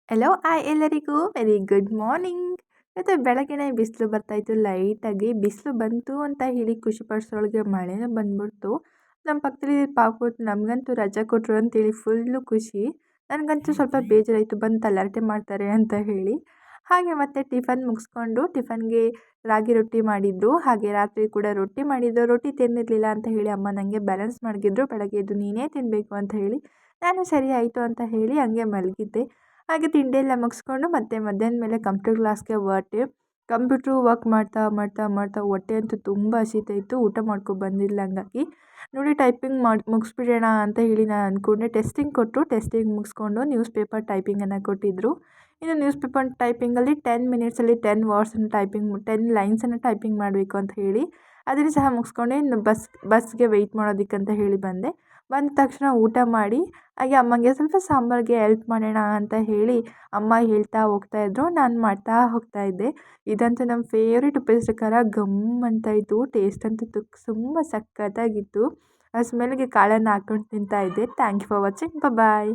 Hello hi ಎಲ್ಲರಿಗೂ very good morning. ಮತ್ತು ಬೆಳಗ್ಗೆನೇ ಬಿಸಿಲು ಬರ್ತಾಯಿತ್ತು ಲೈಟಾಗಿ. ಬಿಸಿಲು ಬಂತು ಅಂತ ಹೇಳಿ ಖುಷಿ ಪಡಿಸೋಳಿಗೆ ಮಳೆನೇ ಬಂದ್ಬಿಡ್ತು. ನಮ್ಮ ಪಕ್ಕದಲ್ಲಿ ಪಾಪು ನಮಗಂತೂ ರಜೆ ಕೊಟ್ಟರು ಅಂತೇಳಿ ಫುಲ್ಲು ಖುಷಿ. ನನಗಂತೂ ಸ್ವಲ್ಪ ಬೇಜಾರಾಯಿತು, ಬಂದು ತಲಾಟೆ ಮಾಡ್ತಾರೆ ಅಂತ ಹೇಳಿ. ಹಾಗೆ ಮತ್ತೆ ಟಿಫನ್ ಮುಗಿಸ್ಕೊಂಡು ಟಿಫನ್ಗೆ ರಾಗಿ ರೊಟ್ಟಿ ಮಾಡಿದ್ರು. ಹಾಗೆ ರಾತ್ರಿ ಕೂಡ ರೊಟ್ಟಿ ಮಾಡಿದ್ರು. ರೊಟ್ಟಿ ತಿಂದಿರಲಿಲ್ಲ ಅಂತ ಹೇಳಿ ಅಮ್ಮ ನನಗೆ ಬ್ಯಾಲೆನ್ಸ್ ಮಾಡಿದ್ರು. ಬೆಳಗ್ಗೆ ಎದ್ದು ನೀನೇ ತಿನ್ನಬೇಕು ಅಂತ ಹೇಳಿ ನಾನು ಸರಿ ಆಯಿತು ಅಂತ ಹೇಳಿ ಹಂಗೆ ಮಲಗಿದ್ದೆ. ಹಾಗೆ ತಿಂಡಿ ಎಲ್ಲ ಮುಗಿಸ್ಕೊಂಡು ಮತ್ತೆ ಮಧ್ಯಾಹ್ನ ಮೇಲೆ ಕಂಪ್ಯೂಟರ್ ಕ್ಲಾಸ್ಗೆ ಹೊರಟೆ. ಕಂಪ್ಯೂಟ್ರು ವರ್ಕ್ ಮಾಡ್ತಾ ಮಾಡ್ತಾ ಮಾಡ್ತಾ ಹೊಟ್ಟೆ ಅಂತೂ ತುಂಬ ಹಸಿತಾಯಿತ್ತು. ಊಟ ಮಾಡ್ಕೊಂಡು ಬಂದಿಲ್ಲ. ಹಂಗಾಗಿ ನೋಡಿ ಟೈಪಿಂಗ್ ಮಾಡಿ ಮುಗಿಸ್ಬಿಡೋಣ ಅಂತ ಹೇಳಿ ನಾನು ಅಂದ್ಕೊಂಡೆ. ಟೆಸ್ಟಿಂಗ್ ಕೊಟ್ಟರು. ಟೆಸ್ಟಿಂಗ್ ಮುಗಿಸ್ಕೊಂಡು ನ್ಯೂಸ್ ಪೇಪರ್ ಟೈಪಿಂಗನ್ನು ಕೊಟ್ಟಿದ್ದರು. ಇನ್ನು ನ್ಯೂಸ್ ಪೇಪರ್ ಟೈಪಿಂಗಲ್ಲಿ 10 ಮಿನಿಟ್ಸಲ್ಲಿ 10 ವರ್ಡ್ಸನ್ನು ಟೈಪಿಂಗ್ 10 ಲೈನ್ಸನ್ನು ಟೈಪಿಂಗ್ ಮಾಡಬೇಕು ಅಂತ ಹೇಳಿ ಅದನ್ನು ಸಹ ಮುಗಿಸ್ಕೊಂಡೆ. ಇನ್ನು ಬಸ್ಗೆ ವೆಯ್ಟ್ ಮಾಡೋದಕ್ಕಂತ ಹೇಳಿ ಬಂದೆ. ಬಂದ ತಕ್ಷಣ ಊಟ ಮಾಡಿ ಹಾಗೆ ಅಮ್ಮಂಗೆ ಸ್ವಲ್ಪ ಸಾಂಬಾರಿಗೆ ಹೆಲ್ಪ್ ಮಾಡೋಣ ಅಂತ ಹೇಳಿ ಅಮ್ಮ ಹೇಳ್ತಾ ಹೋಗ್ತಾಯಿದ್ರು, ನಾನು ಮಾಡ್ತಾ ಹೋಗ್ತಾಯಿದ್ದೆ. ಇದಂತೂ ನಮ್ಮ ಫೇವ್ರೇಟ್ ಉಪೇಸ್ರ ಗಮ್ ಅಂತ ಇತ್ತು. ಟೇಸ್ಟ್ ಅಂತೂ ತುಂಬ ಸಖತ್ತಾಗಿತ್ತು. ಆ ಸ್ಮೆಲ್ಗೆ ಕಾಳನ್ನು ಹಾಕ್ಕೊಂಡು ತಿಂತಾಯಿದ್ದೆ. Thank you for watching. Bye.